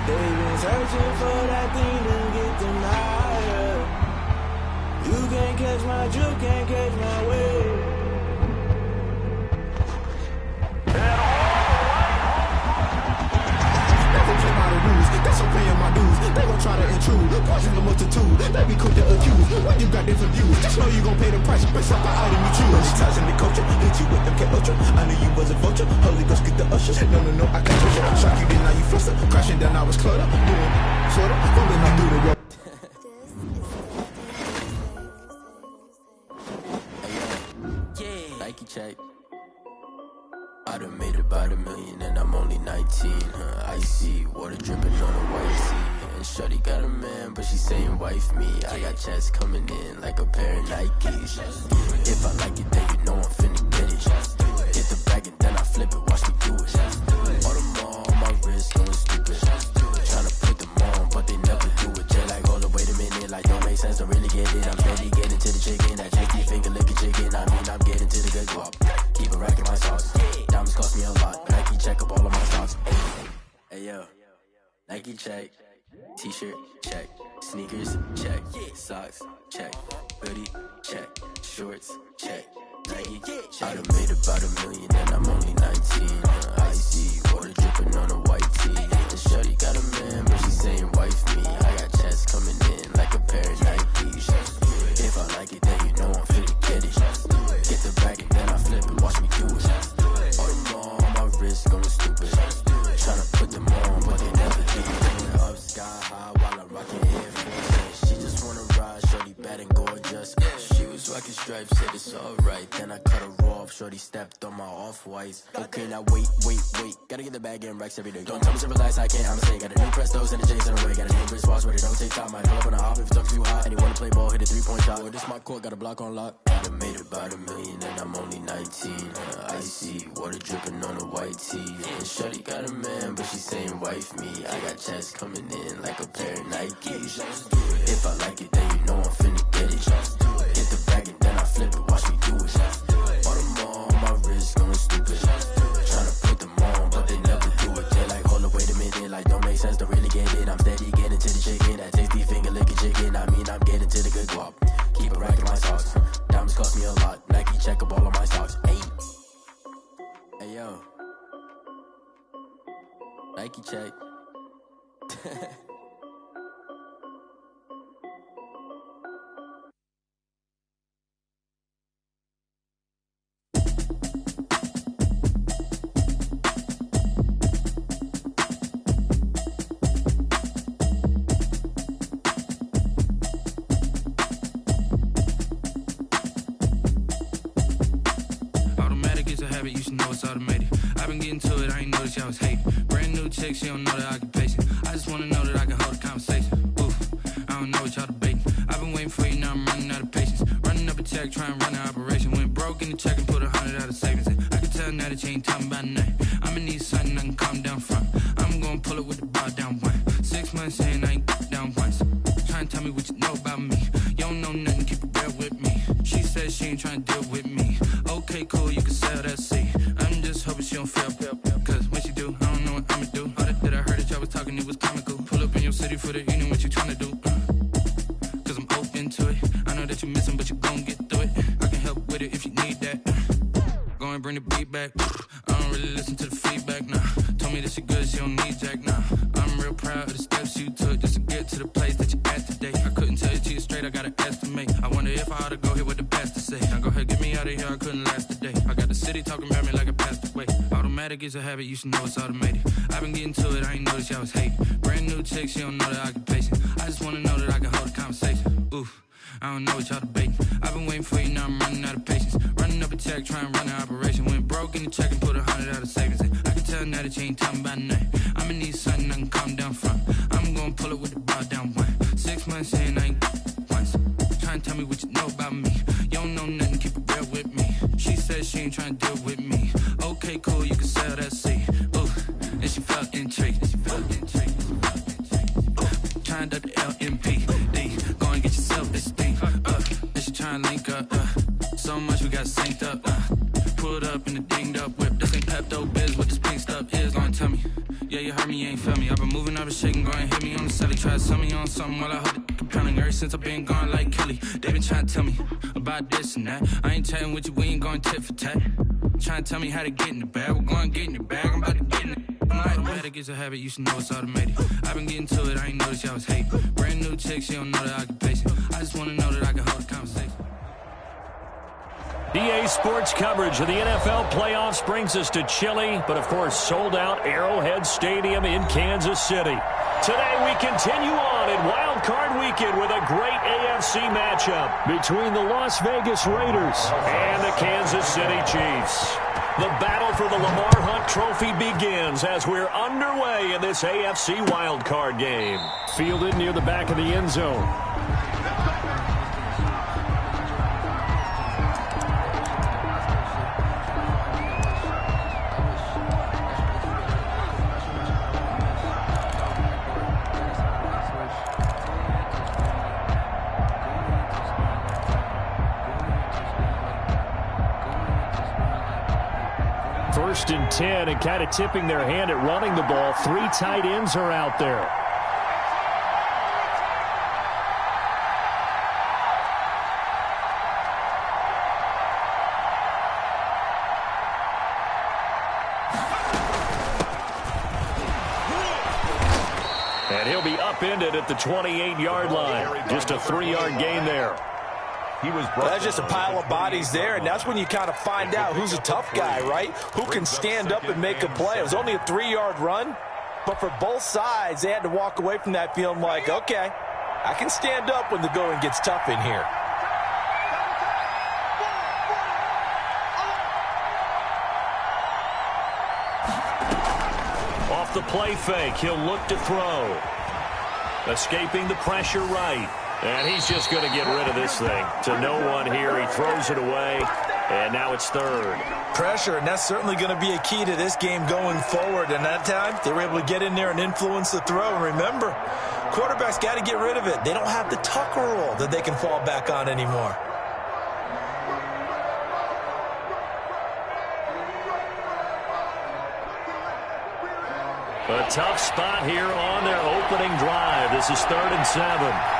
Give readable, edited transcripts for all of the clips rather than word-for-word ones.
They been searching for that thing to get them higher. You can't catch my drift, can't catch my wave. Never play by the rules, guess I'm paying my dues. They gon' try to intrude, poison the multitude. They be quick to accuse, when you got different views. Just know you gon' pay the price, based off the item you choose. Many times in the culture, hit you with them K-Ultra. I knew you was a vulture, Holy Ghost get the usher. No, I can't touch you. Shock you, then now you fluster. Crashing down, I was cluttered. Doing sorta, rolling up through the road. Nike check. I done made about $1 million and I'm only 19. Icy water dripping on a white tee. And shorty got a man, but she saying wife me. I got chats coming in like a pair of Nikes. If I like it, then you know I'm finna get it. Get the bag and then I flip it, watch me do it. All them on my wrist going stupid. Tryna put them on, but they never do it. Just like, hold up, wait a minute, like don't make sense, don't really get it. I'm steady getting to the chicken, that chicky finger licking chicken. I mean, I'm getting to the good guap. Keep a rack in my sauce. Diamonds cost me a lot. Nike check up all of my stocks. Hey yo, Nike check. T-shirt check. Sneakers check. Socks check. Hoodie check. Shorts check. Nike check. I done made about $1 million and I'm only 19. Icy water dripping on a white tee. And shorty got a man, but she saying wife me. I got chats coming in like a pair of Nikes. If I like it, then you know I'm finna get it. Get the bag and then I flip it, watch me do it. All them on my wrist going stupid. Tryna put them on, but they never do it. Up sky high while I'm rocking Air Force. She just wanna ride, shorty bad and gorgeous. She was rocking stripes, said it's alright. Then I cut her off, shorty stepped on my off-whites. Okay, now wait. Gotta get the bag and racks every day. Don't tell me to relax, I can't, I'ma say. Got a new Prestos and the J's in the way. Got a new wristwatch, but it don't take time. I pull up on the hop if it's up too hot. And you wanna play ball, hit a 3-point shot. Well, this my court, got a block on lock. I done made about $1 million and I'm only 19. Icy water dripping on a white tee. And shorty got a man, but she saying wife me. I got chats coming in like a pair of Nikes. If I like it, then you know I'm finna get it. Get the bag and then I flip it, watch me do it. All them on my wrist going stupid. Tryna put them on, but they never do it. They're like, hold up, wait a minute, like don't make sense, don't really get it. I'm steady getting to the chicken, that tasty finger licking chicken. I mean, I'm getting to the good guap. Keep a rack in my socks. Diamonds cost me a lot. Nike check up all of my stocks. Hey yo, Nike check. You should know it's automated. I've been getting to it, I ain't noticed y'all was hating. Brand new chick, she don't know the occupation. I just wanna know that I can hold a conversation. Oof, I don't know what y'all debating. I've been waiting for you, now I'm running out of patience. Running up a check, trying to run an operation. Went broke in the check and put 100 out of savings in. I can tell now that you ain't talking about nothing. I'ma need something I can calm down from. I'm gonna pull it with the bar down one. 6 months saying I ain't down once. Trying to tell me what you know about me. You don't know nothing, keep it real with me. She said she ain't trying to deal with me. Okay, cool, you can sell that seat. I'm just hoping she don't fail. Cause when she do, I don't know what I'ma do. All that I heard that y'all was talking, it was comical. Pull up in your city for the evening, what you tryna do? Cause I'm open to it. I know that you missing, but you gon' get through it. I can help with it if you need that. Go and bring the beat back. I don't really listen to the feedback, nah. Told me that she good, she don't need jack, nah. I'm real proud of the steps you took just to get to the place that you at today. I couldn't tell you to you straight, I gotta estimate. I wonder if I ought to go here with the best to say. Now go ahead, get me out of here, I couldn't last today. I got the city talking about me like I passed away. Automatic is a habit, you should know it's automated. I've been getting to it, I ain't noticed y'all was hating. Brand new chick, she don't know the occupation. I just wanna know that I can hold a conversation. Oof, I don't know what y'all debating. I've been waiting for you, now I'm running out of patience. Running up a check, trying to run an operation. Went broke in the check and put 100 out of savings in. I can tell now that you ain't talking about nothing. I'ma need something I can calm down from. I'm gonna pull it with the bar down one. 6 months saying I ain't once. Trying to tell me what you know about me. You don't know nothing, keep it real with me. She said she ain't trying to deal with me. Okay, cool, you can sell that seat. Ooh, and she felt intrigued. Trying up the LMP. Go and get yourself this thing. And she trying to link up. So much we got synced up. Pulled up in the dinged up whip. This ain't Pepto Biz, what this pink stuff is. Long tell me. Yeah, you heard me, ain't feel me. I've been moving, I've been shaking, go and hit me on the celly. Try to sell me on something while I hold it compelling. Ever since I've been gone like Kelly, they been trying to tell me about this and that. I ain't chatting with you, we ain't going tit for tat. Trying to tell me how to get in the bag. We're going to get in the bag, I'm about to get in it. Automatic is a habit, you should know it's automated. I've been getting to it, I ain't noticed y'all was hating. Brand new chick, she don't know that I can pace it. I just wanna know that I can hold a conversation. EA Sports coverage of the NFL playoffs brings us to chilly, but of course sold out Arrowhead Stadium in Kansas City. Today we continue on in Wild Card Weekend with a great AFC matchup between the Las Vegas Raiders and the Kansas City Chiefs. The battle for the Lamar Hunt Trophy begins as we're underway in this AFC wildcard game. Fielded near the back of the end zone. First and 10, and kind of tipping their hand at running the ball. 3 tight ends are out there. And he'll be upended at the 28-yard line. Just a 3-yard gain there. That's just a pile of bodies there, and that's when you kind of find out who's a tough guy, right? Who can stand up and make a play. It was only a 3-yard run, but for both sides, they had to walk away from that feeling like, okay, I can stand up when the going gets tough in here. Off the play fake, he'll look to throw. Escaping the pressure right. And he's just going to get rid of this thing. To no one here, he throws it away, and now it's third. Pressure, and that's certainly going to be a key to this game going forward. And that time, they were able to get in there and influence the throw. And remember, quarterbacks got to get rid of it. They don't have the Tucker rule that they can fall back on anymore. A tough spot here on their opening drive. This is 3rd and 7.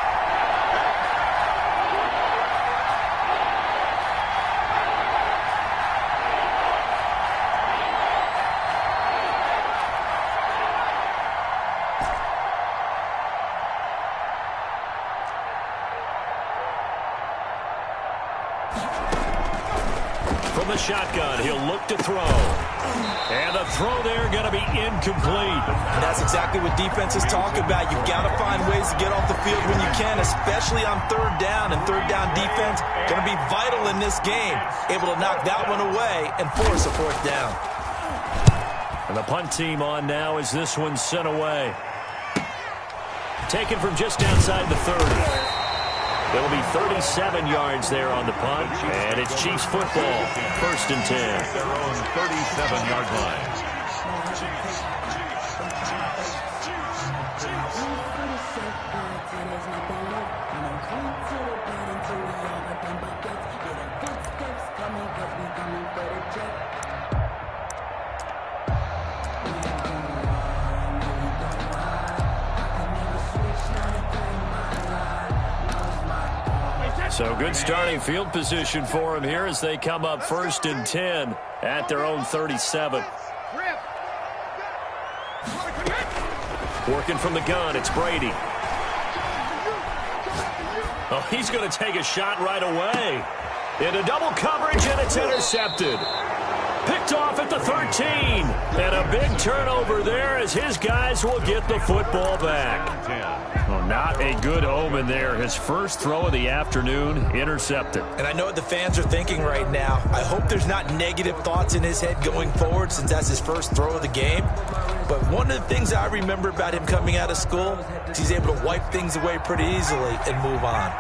From the shotgun, he'll look to throw. And the throw there going to be incomplete. And that's exactly what defenses talk about. You've got to find ways to get off the field when you can, especially on 3rd down. And 3rd down defense going to be vital in this game. Able to knock that one away and force a 4th down. And the punt team on now as this one's sent away. Taken from just outside the 30. It'll be 37 yards there on the punt, and it's Chiefs football, 1st and 10. Their own 37-yard line. So good starting field position for them here as they come up 1st and 10 at their own 37. Working from the gun, it's Brady. Oh, he's going to take a shot right away. Into double coverage, and it's intercepted. Picked off at the 13. And a big turnover there as his guys will get the football back. Well, not a good omen there. His first throw of the afternoon intercepted. And I know what the fans are thinking right now. I hope there's not negative thoughts in his head going forward since that's his first throw of the game. But one of the things I remember about him coming out of school is he's able to wipe things away pretty easily and move on.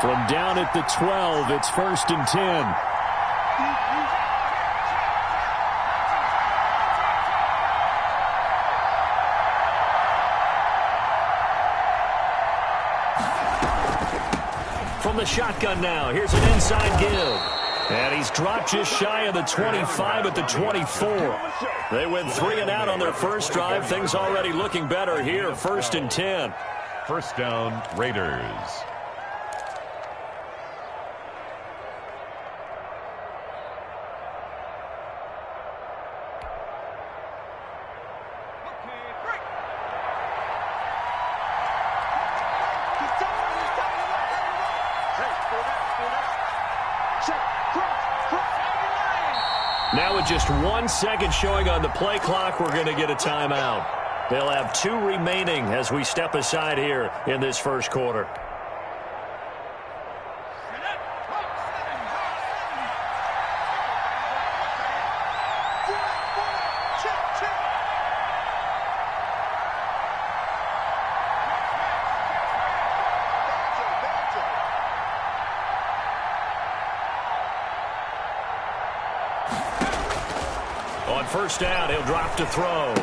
From down at the 12, it's 1st and 10. From the shotgun now, here's an inside give. And he's dropped just shy of the 25 at the 24. They went 3 and out on their first drive. Things already looking better here. 1st and 10. First down, Raiders. Now with just 1 second showing on the play clock, we're going to get a timeout. They'll have 2 remaining as we step aside here in this first quarter. On first down, he'll drop to throw.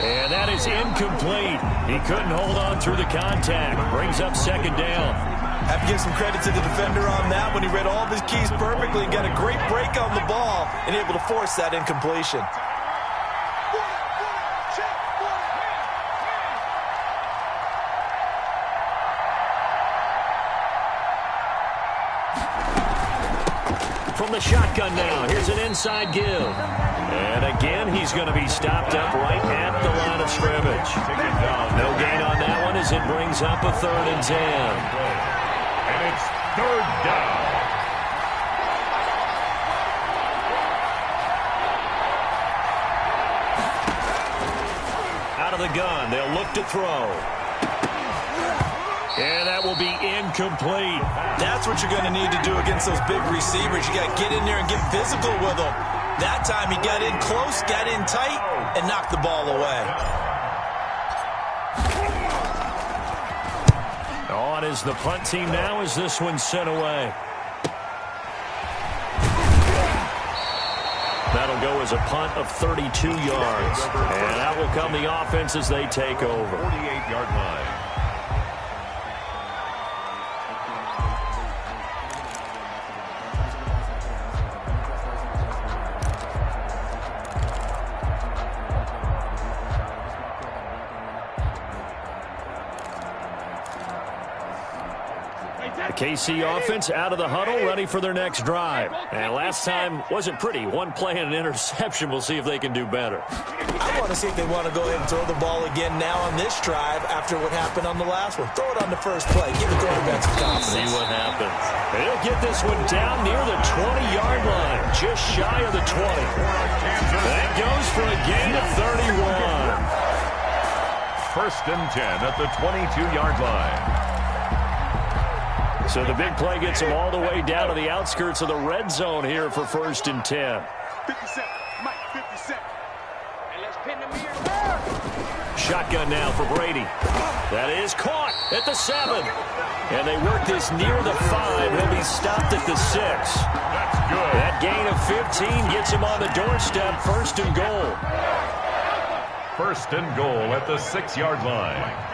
And that is incomplete. He couldn't hold on through the contact. Brings up 2nd down. Have to give some credit to the defender on that when he read all of his keys perfectly and got a great break on the ball and able to force that incompletion. From the shotgun now, here's an inside give. And again, he's going to be stopped up right at the line of scrimmage. No gain on that one as it brings up a 3rd and 10. And it's 3rd down. Out of the gun, they'll look to throw. And that will be incomplete. That's what you're going to need to do against those big receivers. You got to get in there and get physical with them. That time he got in close, got in tight, and knocked the ball away. On is the punt team now as this one's sent away. That'll go as a punt of 32 yards. And that will come the offense as they take over. 48-yard line. KC offense out of the huddle, ready for their next drive. And last time wasn't pretty. 1 play and an interception. We'll see if they can do better. I want to see if they want to go ahead and throw the ball again now on this drive after what happened on the last one. Throw it on the first play. Give the quarterback some confidence. See what happens. They'll get this one down near the 20-yard line, just shy of the 20. That goes for a gain of 31. 1st and 10 at the 22-yard line. So the big play gets them all the way down to the outskirts of the red zone here for 1st and 10. 57, Mike, 57. And let's pin the mirror. Shotgun now for Brady. That is caught at the 7. And they work this near the 5. He'll be stopped at the 6. That's good. That gain of 15 gets him on the doorstep. 1st and goal. 1st and goal at the 6-yard line.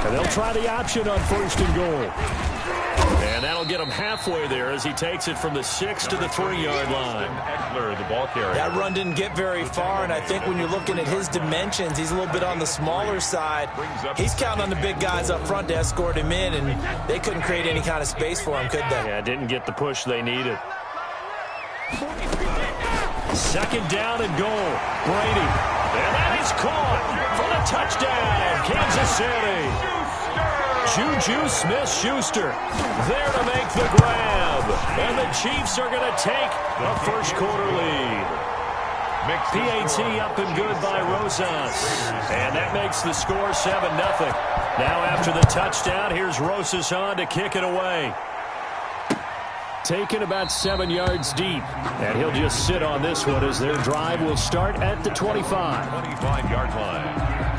And they'll try the option on 1st and goal. And that'll get him halfway there as he takes it from the 6 to the 3-yard line. Eckler, the ball carrier. That run didn't get very far, and I think when you're looking at his dimensions, he's a little bit on the smaller side. He's counting on the big guys up front to escort him in, and they couldn't create any kind of space for him, could they? Yeah, didn't get the push they needed. 2nd down and goal. Brady. And that is caught for the touchdown, Kansas City. Juju Smith-Schuster there to make the grab. And the Chiefs are going to take a first-quarter lead. PAT up and good by Rosas. And that makes the score 7-0. Now after the touchdown, here's Rosas on to kick it away. Taken about 7 yards deep. And he'll just sit on this one as their drive will start at the 25. 25-yard line.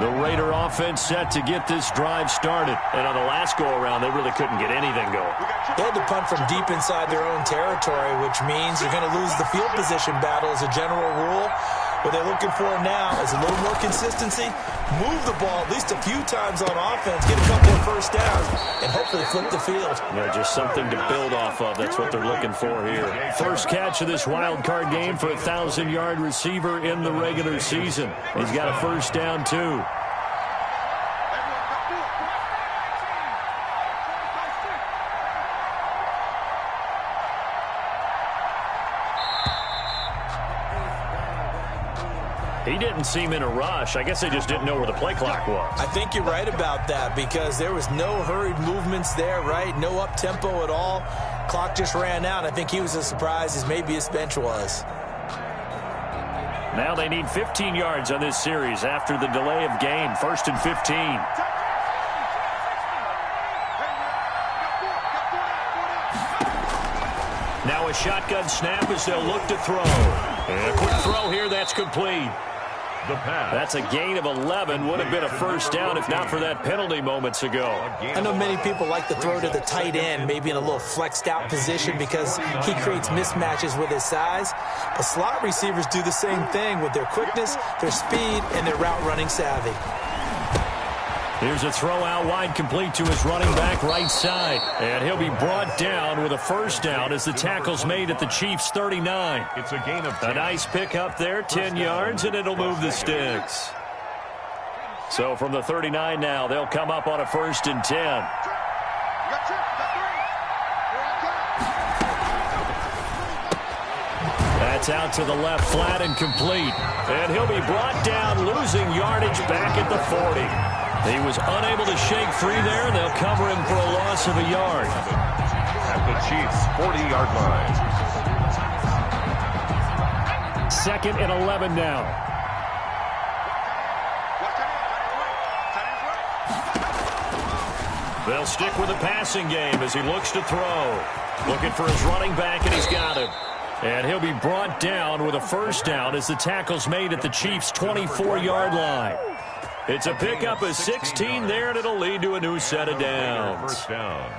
The Raider offense set to get this drive started. And on the last go-around, they really couldn't get anything going. They had to punt from deep inside their own territory, which means you're going to lose the field position battle as a general rule. What they're looking for now is a little more consistency, move the ball at least a few times on offense, get a couple of first downs, and hopefully flip the field. Yeah, just something to build off of. That's what they're looking for here. First catch of this wild card game for a 1,000-yard receiver in the regular season. He's got a first down, too. He didn't seem in a rush. I guess they just didn't know where the play clock was. I think you're right about that because there was no hurried movements there, right? No up-tempo at all. Clock just ran out. I think he was as surprised as maybe his bench was. Now they need 15 yards on this series after the delay of game. 1st and 15. Now a shotgun snap as they'll look to throw. And a quick throw here, that's complete. The pass. That's a gain of 11. Would have been a first down if not for that penalty moments ago. I know many people like to throw to the tight end, maybe in a little flexed out position because he creates mismatches with his size. But slot receivers do the same thing with their quickness, their speed, and their route running savvy. Here's a throw out wide complete to his running back right side. And he'll be brought down with a first down as the tackle's made at the Chiefs' 39. It's a gain of 10. A nice pickup there, 10 yards, and it'll move the sticks. So from the 39 now, they'll come up on a 1st and 10. That's out to the left, flat and complete. And he'll be brought down, losing yardage back at the 40. He was unable to shake free there. They'll cover him for a loss of a yard. At the Chiefs' 40-yard line. 2nd and 11 now. They'll stick with the passing game as he looks to throw. Looking for his running back, and he's got him. And he'll be brought down with a first down as the tackle's made at the Chiefs' 24-yard line. It's a pickup of 16 there, and it'll lead to a new set of downs. First down.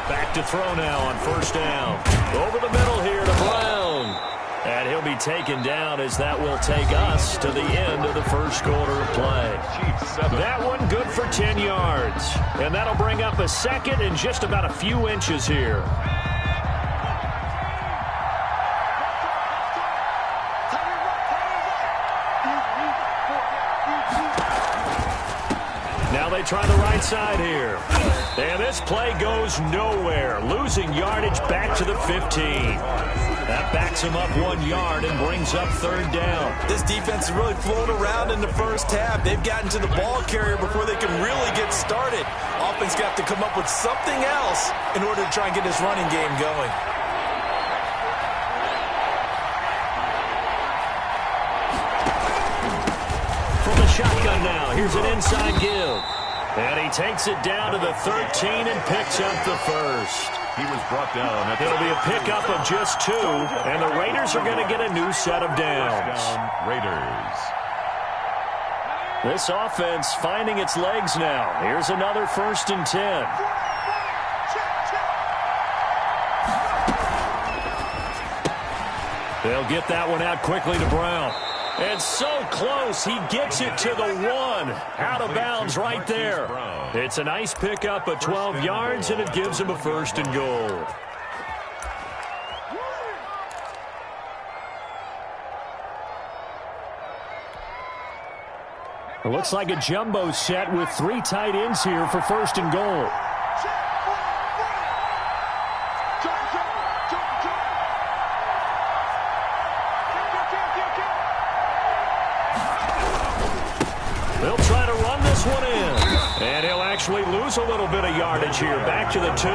Back to throw now on first down. Over the middle here to Brown. And he'll be taken down as that will take us to the end of the first quarter of play. That one good for 10 yards. And that'll bring up a 2nd and just about a few inches here. Now they try the right side here. And this play goes nowhere. Losing yardage back to the 15. That backs him up 1 yard and brings up 3rd down. This defense has really flown around in the first half. They've gotten to the ball carrier before they can really get started. Offense got to come up with something else in order to try and get this running game going. From the shotgun now, here's an inside give. And he takes it down to the 13 and picks up the first. He was brought down. It'll be a pickup of just 2, and the Raiders are going to get a new set of downs. Raiders. This offense finding its legs now. Here's another 1st and 10. They'll get that one out quickly to Brown. And so close, he gets it to the 1. Out of bounds right there. It's a nice pickup of 12 yards, and it gives him a 1st and goal. It looks like a jumbo set with 3 tight ends here for 1st and goal. They'll try to run this one in. And he'll actually lose a little bit of yardage here. Back to the 2.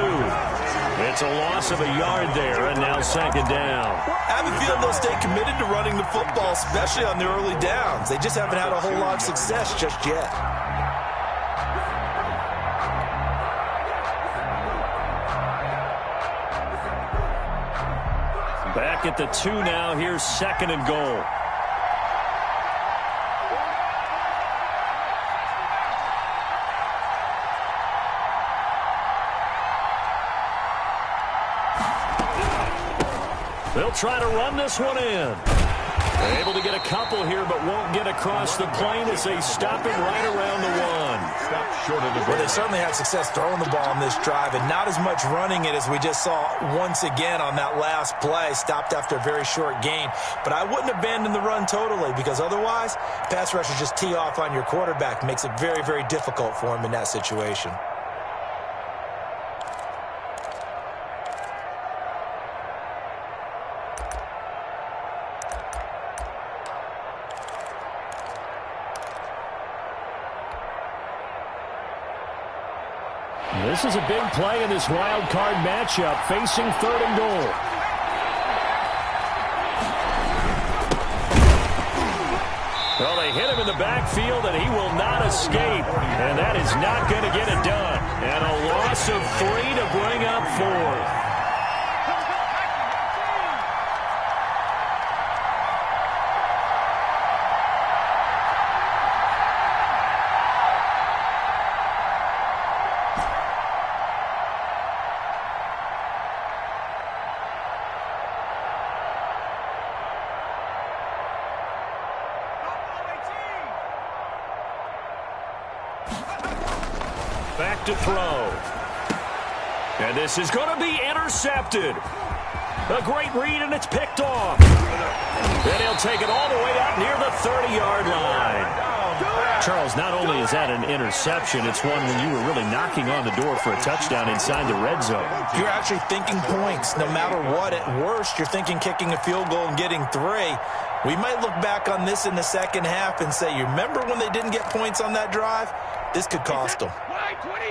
It's a loss of a yard there, and now second down. I have a feeling they'll stay committed to running the football, especially on the early downs. They just haven't had a whole lot of success just yet. Back at the 2 now. Here's second and goal. They'll try to run this one in. They're able to get a couple here, but won't get across the plane as they stop it right around the 1. Stop short of the Well, they certainly had success throwing the ball on this drive, and not as much running it as we just saw once again on that last play. Stopped after a very short gain. But I wouldn't abandon the run totally, because otherwise, pass rushers just tee off on your quarterback. Makes it very, very difficult for him in that situation. This is a big play in this wild card matchup, facing third and goal. Well, they hit him in the backfield, and he will not escape. And that is not going to get it done. And a loss of 3 to bring up 4. Back to throw. And this is going to be intercepted. A great read, and it's picked off. Then he'll take it all the way out near the 30-yard line. Charles, not only is that an interception, it's one when you were really knocking on the door for a touchdown inside the red zone. You're actually thinking points. No matter what, at worst, you're thinking kicking a field goal and getting 3. We might look back on this in the second half and say, you remember when they didn't get points on that drive? This could cost them.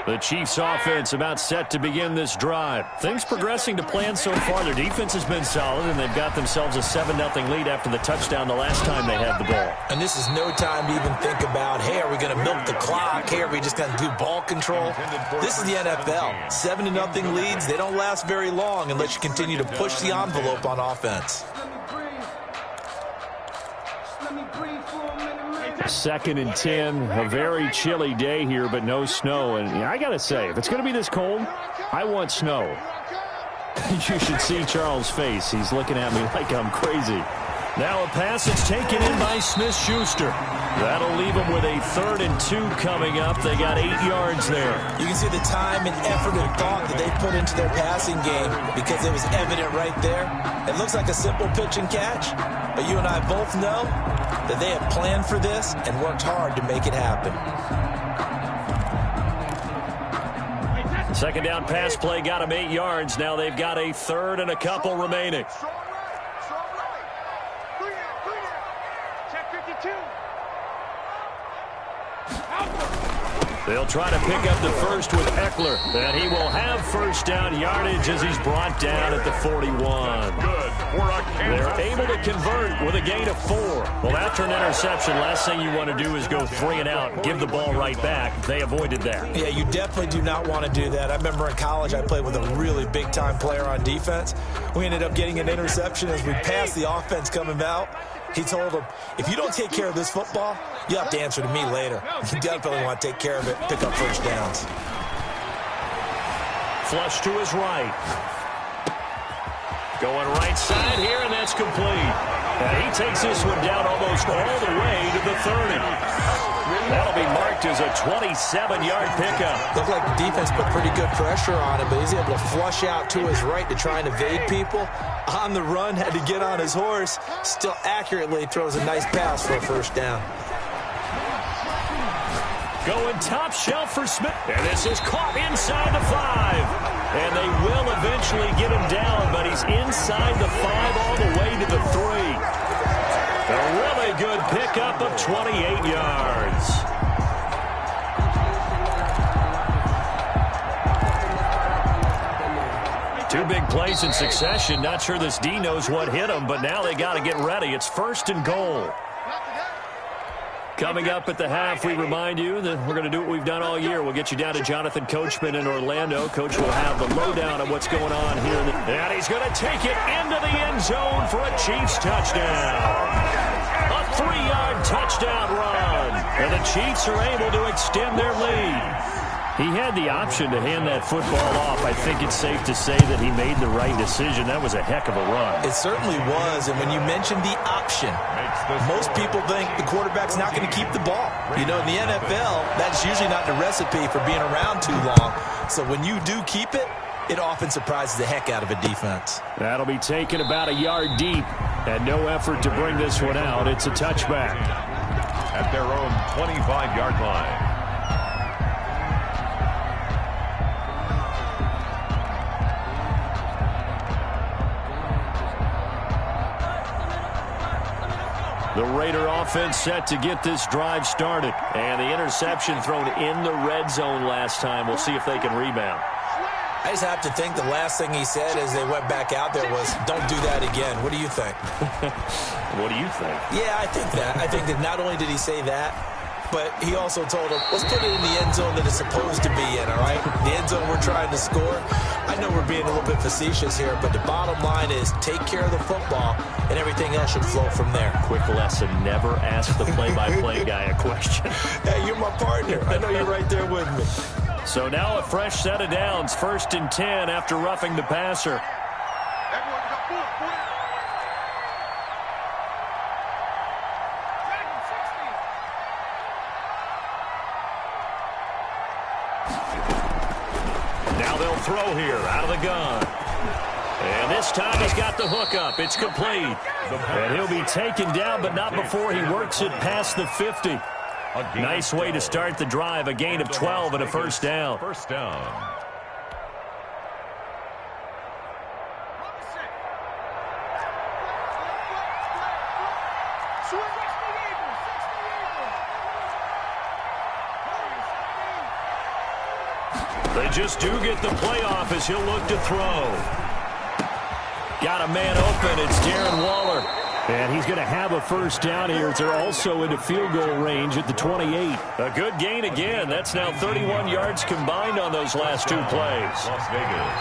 The Chiefs offense about set to begin this drive. Things progressing to plan so far. Their defense has been solid, and they've got themselves a 7-0 lead after the touchdown the last time they had the ball. And this is no time to even think about, hey, are we going to milk the clock? Hey, are we just going to do ball control? This is the NFL. 7-0 leads, they don't last very long unless you continue to push the envelope on offense. Second and 10, a very chilly day here, but no snow. And I got to say, if it's going to be this cold, I want snow. You should see Charles' face. He's looking at me like I'm crazy. Now a pass that's taken in by Smith-Schuster. That'll leave them with a 3rd and 2 coming up. They got 8 yards there. You can see the time and effort and thought that they put into their passing game because it was evident right there. It looks like a simple pitch and catch, but you and I both know that they have planned for this and worked hard to make it happen. Second down pass play got them 8 yards. Now they've got a 3rd and a couple remaining. They'll try to pick up the first with Eckler, and he will have first down yardage as he's brought down at the 41. They're able to convert with a gain of 4. Well, after an interception, last thing you want to do is go 3 and out, give the ball right back. They avoided that. Yeah, you definitely do not want to do that. I remember in college I played with a really big-time player on defense. We ended up getting an interception as we passed the offense coming out. He told him, if you don't take care of this football, you have to answer to me later. You definitely want to take care of it, pick up first downs. Flush to his right. Going right side here, and that's complete. And he takes this one down almost all the way to the 30. That'll be marked as a 27-yard pickup. Looked like the defense put pretty good pressure on him, but he's able to flush out to his right to try and evade people. On the run, had to get on his horse. Still accurately throws a nice pass for a first down. Going top shelf for Smith. And this is caught inside the 5. And they will eventually get him down, but he's inside the 5 all the way to the 3. A really good pickup of 28 yards. Two big plays in succession. Not sure this D knows what hit him, but now they got to get ready. It's 1st and goal. Coming up at the half, we remind you that we're going to do what we've done all year. We'll get you down to Jonathan Coachman in Orlando. Coach will have the lowdown of what's going on here. And he's going to take it into the end zone for a Chiefs touchdown. A 3-yard touchdown run. And the Chiefs are able to extend their lead. He had the option to hand that football off. I think it's safe to say that he made the right decision. That was a heck of a run. It certainly was. And when you mentioned the option, most people think the quarterback's not going to keep the ball. You know, in the NFL, that's usually not the recipe for being around too long. So when you do keep it, it often surprises the heck out of a defense. That'll be taken about a yard deep, and no effort to bring this one out. It's a touchback. At their own 25-yard line. The Raider offense set to get this drive started. And the interception thrown in the red zone last time. We'll see if they can rebound. I just have to think the last thing he said as they went back out there was, don't do that again. What do you think? What do you think? Yeah, I think that. I think that not only did he say that, but he also told him, let's put it in the end zone that it's supposed to be in, all right? The end zone we're trying to score. I know we're being a little bit facetious here, but the bottom line is take care of the football, and everything else should flow from there. Quick lesson, never ask the play-by-play guy a question. Hey, you're my partner. I know you're right there with me. So now a fresh set of downs, 1st and 10 after roughing the passer. Now they'll throw here out of the gun. And this time he's got the hook up. It's complete. And he'll be taken down, but not before he works it past the 50. Nice way to start the drive. A gain of 12 and a first down. First down. They just do get the playoff as he'll look to throw. Got a man open. It's Darren Waller. And he's going to have a first down here. They're also into field goal range at the 28. A good gain again. That's now 31 yards combined on those last two plays. Las Vegas.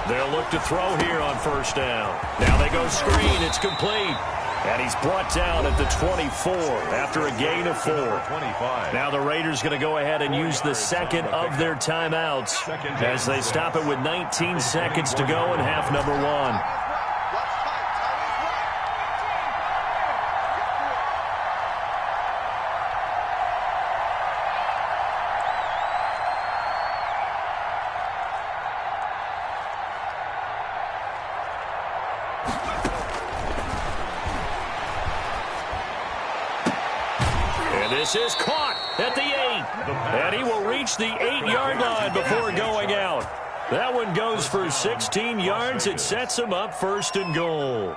They'll look to throw here on first down. Now they go screen. It's complete. And he's brought down at the 24 after a gain of 4. 25. Now the Raiders going to go ahead and use the second of their timeouts as they stop it with 19 seconds to go in half number 1. This is caught at the 8. And he will reach the 8-yard line before going out. That one goes for 16 yards. It sets him up 1st and goal.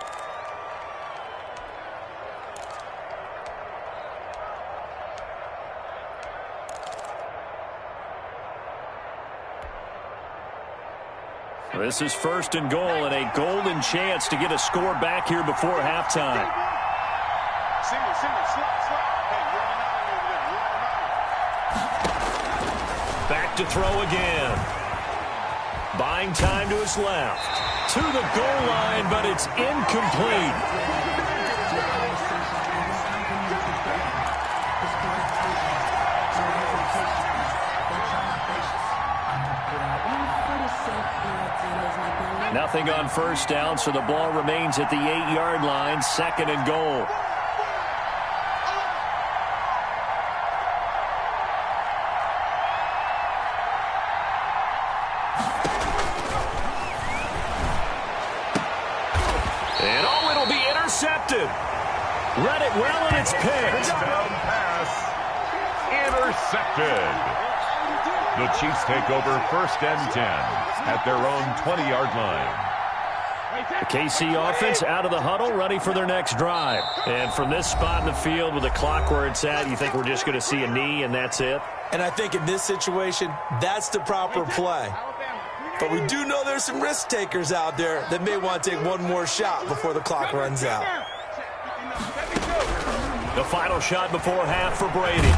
This is 1st and goal and a golden chance to get a score back here before halftime. Back to throw again. Buying time to his left. To the goal line, but it's incomplete. Nothing on first down, so the ball remains at the 8-yard line, 2nd and goal. Intercepted. Read it well, and it's picked. Touchdown pass. Intercepted. The Chiefs take over 1st and 10 at their own 20-yard line. The KC offense out of the huddle, ready for their next drive. And from this spot in the field with the clock where it's at, you think we're just going to see a knee and that's it? And I think in this situation, that's the proper play. But we do know there's some risk takers out there that may want to take one more shot before the clock runs out. The final shot before half for Brady.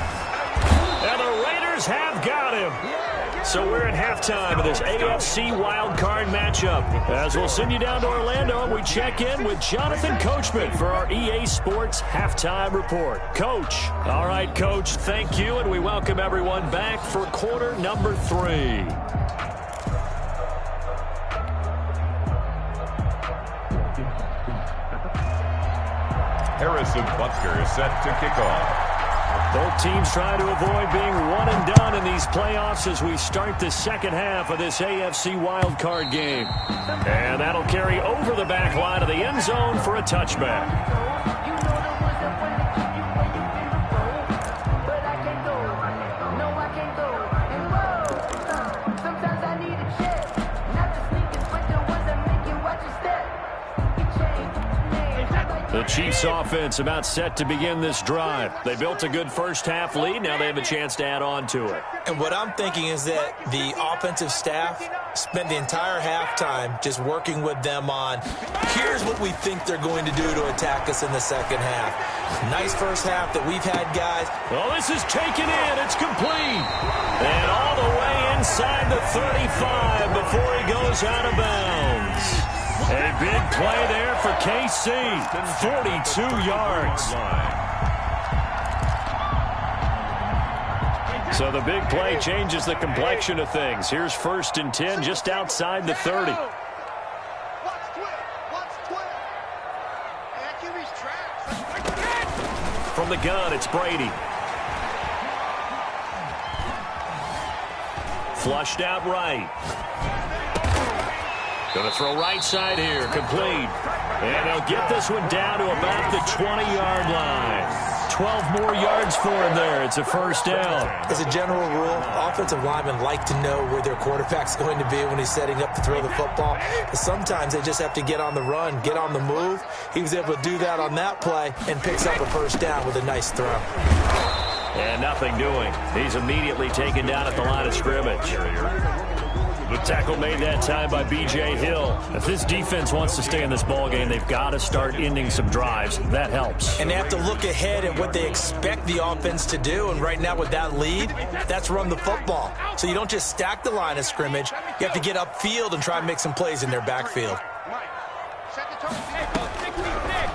And the Raiders have got him. So we're at halftime of this AFC wildcard matchup. As we'll send you down to Orlando, and we check in with Jonathan Coachman for our EA Sports Halftime Report. Coach. All right, Coach, thank you, and we welcome everyone back for quarter number 3. Harrison Butker is set to kick off. Both teams trying to avoid being one and done in these playoffs as we start the second half of this AFC wildcard game. And that'll carry over the back line of the end zone for a touchback. The Chiefs offense about set to begin this drive. They built a good first half lead. Now they have a chance to add on to it. And what I'm thinking is that the offensive staff spent the entire halftime just working with them on, here's what we think they're going to do to attack us in the second half. Nice first half that we've had, guys. Well, this is taken in. It's complete. And all the way inside the 35 before he goes out of bounds. A big play there for KC. 42 yards. So the big play changes the complexion of things. Here's 1st and 10 just outside the 30. From the gun, it's Brady. Flushed out right. Going to throw right side here, complete. And they'll get this one down to about the 20-yard line. 12 more yards for him there. It's a first down. As a general rule, offensive linemen like to know where their quarterback's going to be when he's setting up to throw the football. But sometimes they just have to get on the run, get on the move. He was able to do that on that play and picks up a first down with a nice throw. And nothing doing. He's immediately taken down at the line of scrimmage. The tackle made that time by B.J. Hill. If this defense wants to stay in this ballgame, they've got to start ending some drives. That helps. And they have to look ahead at what they expect the offense to do. And right now with that lead, that's run the football. So you don't just stack the line of scrimmage. You have to get upfield and try and make some plays in their backfield.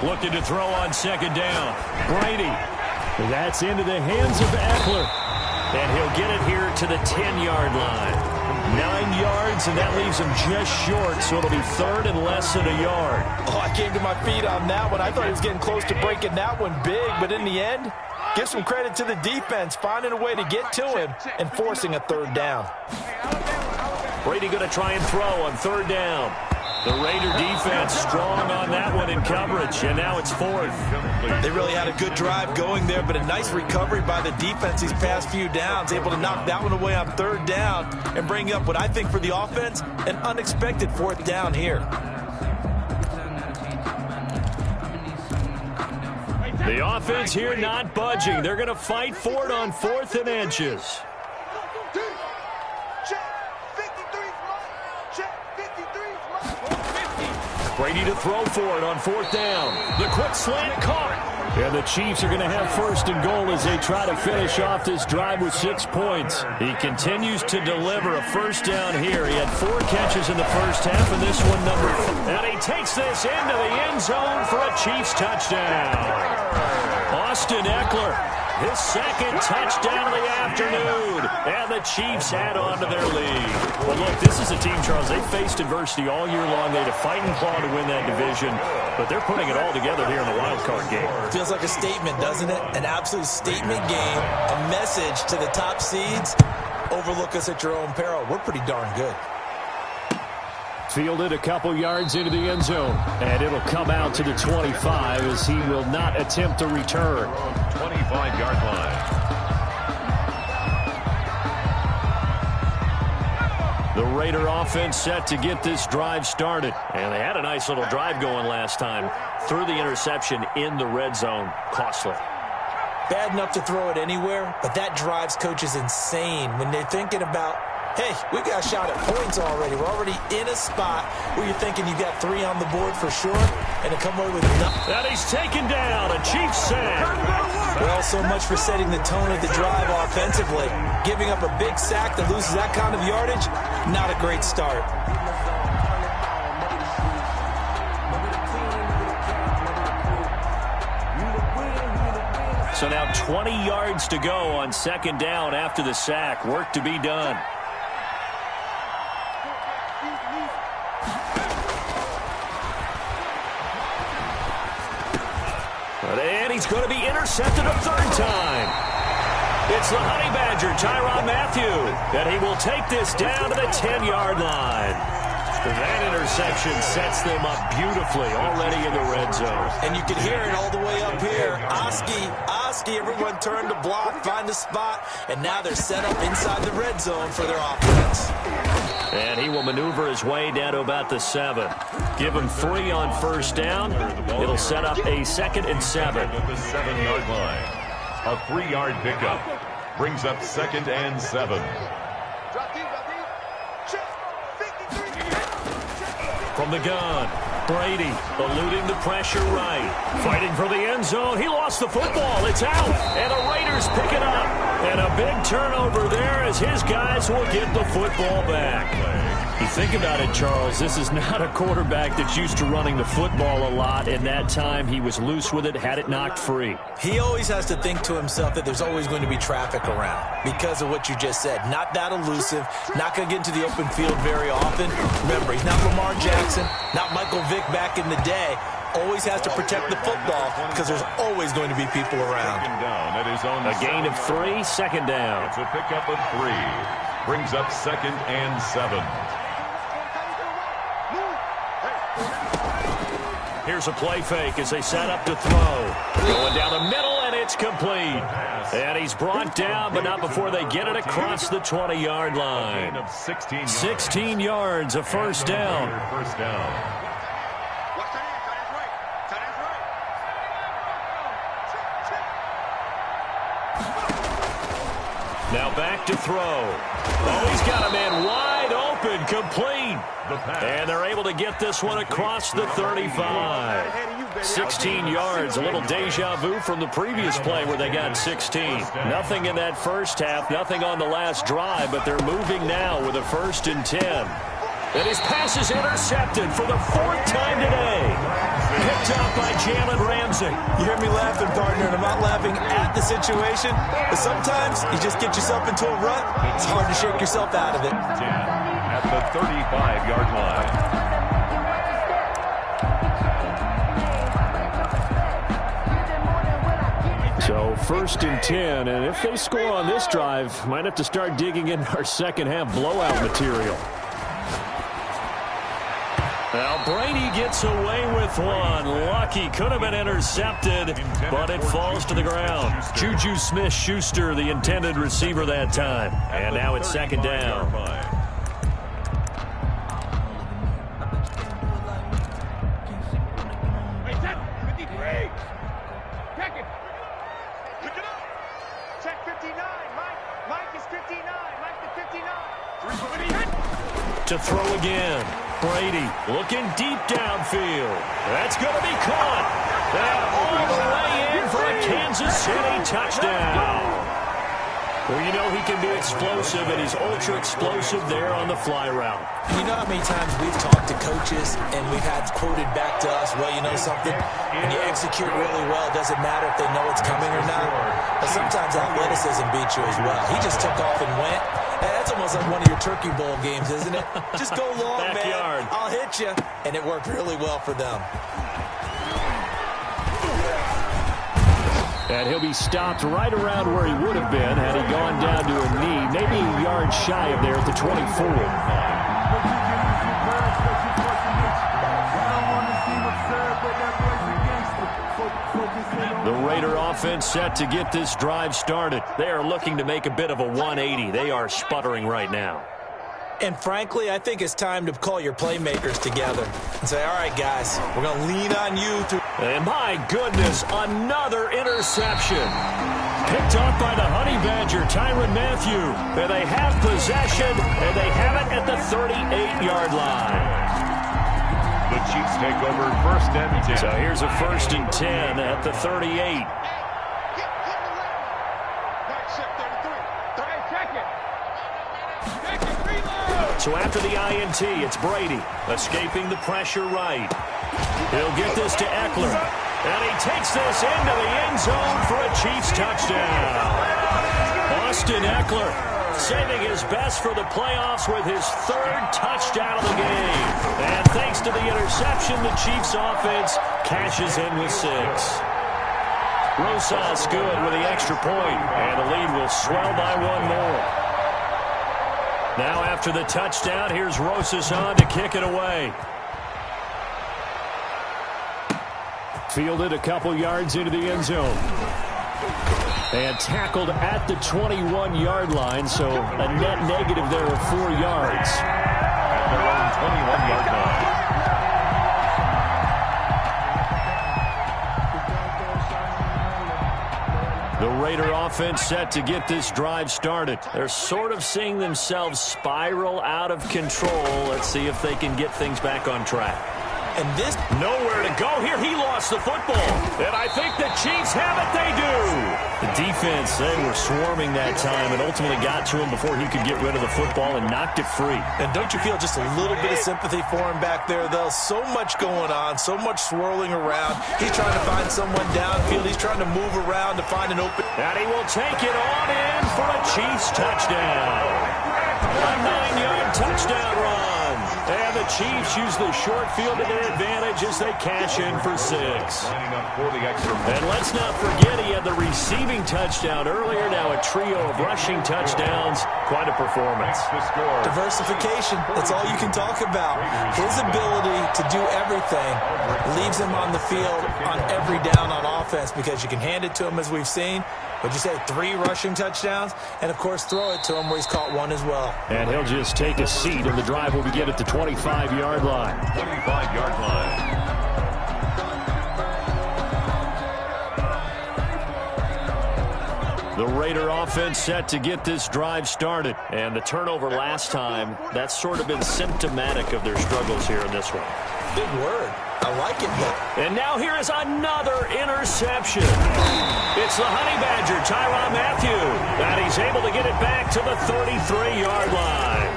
Looking to throw on second down. Brady. That's into the hands of Eckler. And he'll get it here to the 10-yard line. 9 yards, and that leaves him just short, so it'll be 3rd and less than a yard. Oh, I came to my feet on that one. I thought he was getting close to breaking that one big, but in the end, give some credit to the defense, finding a way to get to him and forcing a 3rd down. Brady going to try and throw on 3rd down. The Raider defense strong on that one in coverage, and now it's 4th. They really had a good drive going there, but a nice recovery by the defense these past few downs, able to knock that one away on 3rd down and bring up what I think for the offense, an unexpected 4th down here. The offense here not budging. They're going to fight for it on 4th and inches. Brady to throw for it on 4th down. The quick slant caught. And the Chiefs are going to have 1st and goal as they try to finish off this drive with 6 points. He continues to deliver a first down here. He had 4 catches in the first half, and this one number 4. And he takes this into the end zone for a Chiefs touchdown. Austin Eckler, his 2nd touchdown of the afternoon. And the Chiefs add on to their lead. Well, look, this is a team, Charles, they faced adversity all year long. They had to fight and claw to win that division, but they're putting it all together here in the wild card game. Feels like a statement, doesn't it? An absolute statement game, a message to the top seeds. Overlook us at your own peril. We're pretty darn good. Fielded a couple yards into the end zone, and it'll come out to the 25 as he will not attempt to return. 25-yard line. The Raider offense set to get this drive started. And they had a nice little drive going last time. Threw the interception in the red zone. Costly. bad enough to throw it anywhere, but that drives coaches insane when they're thinking about, hey, we got a shot at points already. We're already in a spot where you're thinking you got 3 on the board for sure, and to come away with nothing. And he's taken down, a Chiefs sack. Well, so much for setting the tone of the drive offensively. Giving up a big sack that loses that kind of yardage, not a great start. So now 20 yards to go on second down after the sack. Work to be done. And he's going to be intercepted a third time. It's the Honey Badger, Tyrann Mathieu, and he will take this down to the 10-yard line. That interception sets them up beautifully already in the red zone. And you can hear it all the way up here. Oski, everyone turned to block, find a spot, and now they're set up inside the red zone for their offense. And he will maneuver his way down to about the 7. Give him 3 on first down. It'll set up a 2nd and 7. At the 7-yard line. A 3-yard pickup brings up 2nd and 7. From the gun, Brady eluding the pressure right. Fighting for the end zone. He lost the football. It's out. And the Raiders pick it up. And a big turnover there as his guys will get the football back. You think about it, Charles. This is not a quarterback that's used to running the football a lot. In that time, he was loose with it, had it knocked free. He always has to think to himself that there's always going to be traffic around because of what you just said. Not that elusive, not going to get into the open field very often. Remember, he's not Lamar Jackson, not Michael Vick back in the day. Always has to protect the football because there's always going to be people around. Down at his own a gain of 3, second down. It's a pickup of 3. Brings up 2nd and 7. Here's a play fake as they set up to throw. Going down the middle, and it's complete. And he's brought down, but not before they get it across the 20-yard line. 16 yards, a first down. First down. Now back to throw. Oh, he's got a man wide open, complete. And they're able to get this one across the 35. 16 yards, a little deja vu from the previous play where they got 16. Nothing in that first half, nothing on the last drive, but they're moving now with a 1st and 10. And his pass is intercepted for the 4th time today. Picked up by Jalen Ramsey. You hear me laughing, partner, and I'm not laughing at the situation, but sometimes you just get yourself into a rut. It's hard to shake yourself out of it. At the 35-yard line. So 1st and 10, and if they score on this drive, might have to start digging in our second half blowout material. Now Brady gets away with one. Lucky, could have been intercepted, but it falls to the ground. Juju Smith-Schuster, the intended receiver that time. And now it's 2nd down. To throw again. Brady looking deep downfield. That's going to be caught. And all the way in for a Kansas City touchdown. Well, you know he can be explosive, and he's ultra-explosive there on the fly route. You know how many times we've talked to coaches and we've had quoted back to us, well, you know something? When you execute really well, it doesn't matter if they know it's coming or not. But sometimes athleticism beats you as well. He just took off and went. That's almost like one of your Turkey Bowl games, isn't it? Just go long, man. I'll hit you. And it worked really well for them. And he'll be stopped right around where he would have been had he gone down to a knee, maybe a yard shy of there at the 24. The Raider offense set to get this drive started. They are looking to make a bit of a 180. They are sputtering right now. And frankly, I think it's time to call your playmakers together and say, all right, guys, we're going to lean on you. And my goodness, another interception. Picked off by the Honey Badger, Tyrann Mathieu. And they have possession, and they have it at the 38-yard line. The Chiefs take over first and 10. So here's a 1st and 10 at the 38. So after the INT, it's Brady escaping the pressure right. He'll get this to Eckler. And he takes this into the end zone for a Chiefs touchdown. Austin Eckler saving his best for the playoffs with his 3rd touchdown of the game. And thanks to the interception, the Chiefs offense cashes in with 6. Rosas good with the extra point, and the lead will swell by 1 more. Now after the touchdown, here's Rosas on to kick it away. Fielded a couple yards into the end zone. And tackled at the 21-yard line, so a net negative there of 4 yards. At their own 21-yard line. The Raider offense set to get this drive started. They're sort of seeing themselves spiral out of control. Let's see if they can get things back on track. And this Nowhere to go here. He lost the football. And I think the Chiefs have it. They do. The defense, they were swarming that time and ultimately got to him before he could get rid of the football and knocked it free. And don't you feel just a little bit of sympathy for him back there, though? So much going on, so much swirling around. He's trying to find someone downfield. He's trying to move around to find an open. And he will take it on in for a Chiefs touchdown. A 9-yard touchdown run. And the Chiefs use the short field to their advantage as they cash in for 6. And let's not forget he had the receiving touchdown earlier. Now a trio of rushing touchdowns. Quite a performance. Diversification. That's all you can talk about. His ability to do everything leaves him on the field on every down on offense because you can hand it to him as we've seen. Would you say 3 rushing touchdowns? And, of course, throw it to him where he's caught 1 as well. And he'll just take a seat, and the drive will begin at the 25-yard line. 25-yard line. The Raider offense set to get this drive started. And the turnover last time, that's sort of been symptomatic of their struggles here in this one. Big word. I like it, though. And now here is another interception. It's the Honey Badger, Tyrann Mathieu. And he's able to get it back to the 33-yard line.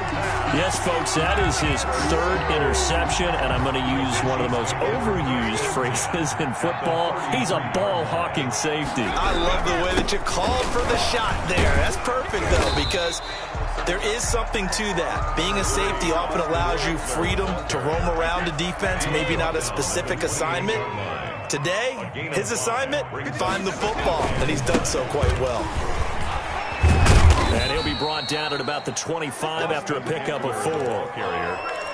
Yes, folks, that is his 3rd interception, and I'm going to use one of the most overused phrases in football. He's a ball-hawking safety. I love the way that you called for the shot there. That's perfect, though, because there is something to that. Being a safety often allows you freedom to roam around the defense, maybe not a specific assignment. Today, his assignment, find the football, and he's done so quite well. And he'll be brought down at about the 25 after a pickup of 4.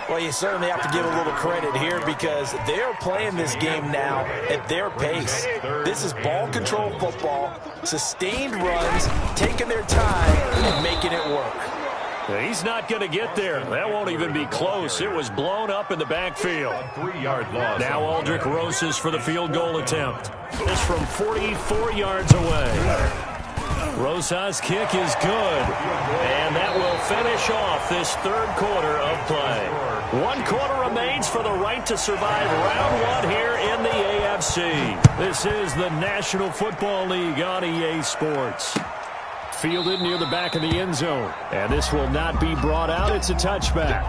Well, you certainly have to give a little credit here because they're playing this game now at their pace. This is ball control football, sustained runs, taking their time and making it work. He's not going to get there. That won't even be close. It was blown up in the backfield. 3-yard loss. Now Aldrich Rosas for the field goal attempt. This from 44 yards away. Rosas' kick is good. And that will finish off this 3rd quarter of play. 1 quarter remains for the right to survive round 1 here in the AFC. This is the National Football League on EA Sports. Fielded near the back of the end zone. And this will not be brought out. It's a touchback.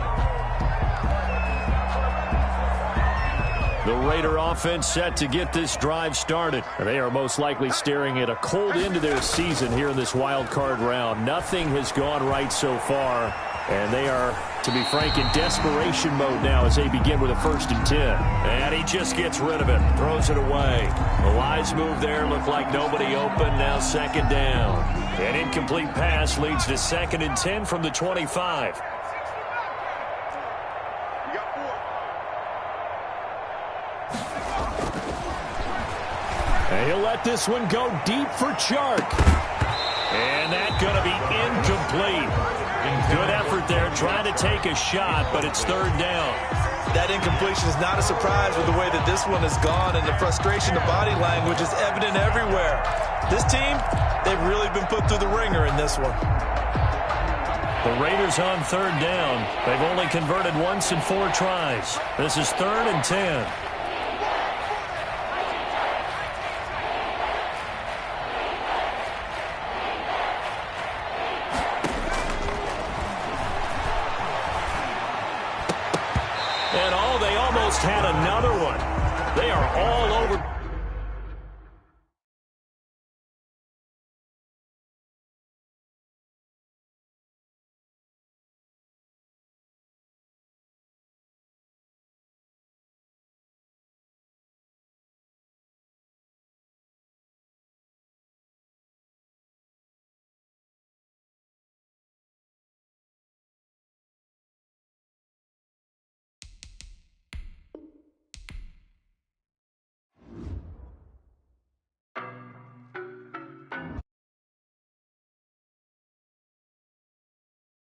The Raider offense set to get this drive started. They are most likely staring at a cold end to their season here in this wild card round. Nothing has gone right so far. And they are, to be frank, in desperation mode now as they begin with a 1st and 10. And he just gets rid of it. Throws it away. A wise move there. Looked like nobody open. Now 2nd down. An incomplete pass leads to 2nd and 10 from the 25. And he'll let this one go deep for Chark. And that's going to be incomplete. Good effort there, trying to take a shot, but it's 3rd down. That incompletion is not a surprise with the way that this one has gone, and the frustration, the body language is evident everywhere. This team, they've really been put through the ringer in this one. The Raiders on third down. They've only converted once in 4 tries. This is 3rd and 10. And they almost had another one. They are all over.